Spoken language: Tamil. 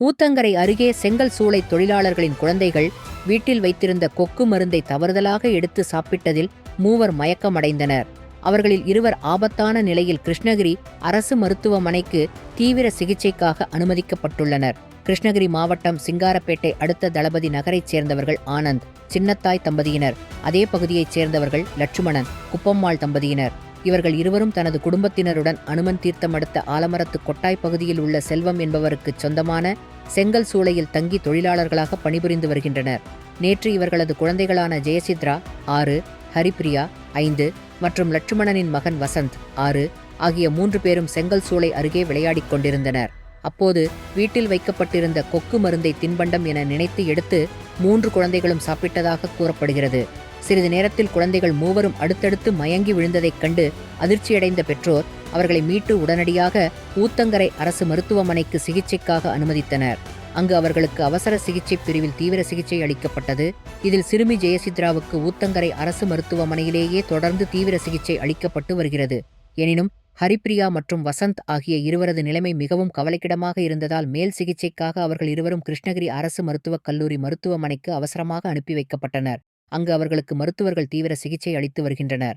ஊத்தங்கரை அருகே செங்கல் சூளை தொழிலாளர்களின் குழந்தைகள் வீட்டில் வைத்திருந்த கொக்கு மருந்தை தவறுதலாக எடுத்து சாப்பிட்டதில் 3 மயக்கமடைந்தனர். அவர்களில் 2 ஆபத்தான நிலையில் கிருஷ்ணகிரி அரசு மருத்துவமனைக்கு தீவிர சிகிச்சைக்காக அனுமதிக்கப்பட்டுள்ளனர். கிருஷ்ணகிரி மாவட்டம் சிங்காரப்பேட்டை அடுத்த தளபதி நகரைச் சேர்ந்தவர்கள் ஆனந்த், சின்னத்தாய் தம்பதியினர். அதே பகுதியைச் சேர்ந்தவர்கள் லட்சுமணன், குப்பம்மாள் தம்பதியினர். இவர்கள் இருவரும் தனது குடும்பத்தினருடன் அனுமன் தீர்த்தம் அடுத்த ஆலமரத்து கொட்டாய் பகுதியில் உள்ள செல்வம் என்பவருக்கு சொந்தமான செங்கல் சூளையில் தங்கி தொழிலாளர்களாக பணிபுரிந்து வருகின்றனர். நேற்று இவர்களது குழந்தைகளான ஜெயசித்ரா 6, ஹரிப்பிரியா 5 மற்றும் லட்சுமணனின் மகன் வசந்த் 6 ஆகிய 3 பேரும் செங்கல் சூளை அருகே விளையாடிக் கொண்டிருந்தனர். அப்போது வீட்டில் வைக்கப்பட்டிருந்த கொக்கு மருந்தை தின்பண்டம் என நினைத்து எடுத்து 3 குழந்தைகளும் சாப்பிட்டதாக கூறப்படுகிறது. சிறிது நேரத்தில் குழந்தைகள் 3வரும் அடுத்தடுத்து மயங்கி விழுந்ததைக் கண்டு அதிர்ச்சியடைந்த பெற்றோர் அவர்களை மீட்டு உடனடியாக ஊத்தங்கரை அரசு மருத்துவமனைக்கு சிகிச்சைக்காக அனுமதித்தனர். அங்கு அவர்களுக்கு அவசர சிகிச்சை பிரிவில் தீவிர சிகிச்சை அளிக்கப்பட்டது. இதில் சிறுமி ஜெயசித்ராவுக்கு ஊத்தங்கரை அரசு மருத்துவமனையிலேயே தொடர்ந்து தீவிர சிகிச்சை அளிக்கப்பட்டு வருகிறது. எனினும் ஹரிப்பிரியா மற்றும் வசந்த் ஆகிய இருவரது நிலைமை மிகவும் கவலைக்கிடமாக இருந்ததால் மேல் சிகிச்சைக்காக அவர்கள் இருவரும் கிருஷ்ணகிரி அரசு மருத்துவக் கல்லூரி மருத்துவமனைக்கு அவசரமாக அனுப்பி வைக்கப்பட்டனர். அங்கு அவர்களுக்கு மருத்துவர்கள் தீவிர சிகிச்சை அளித்து வருகின்றனர்.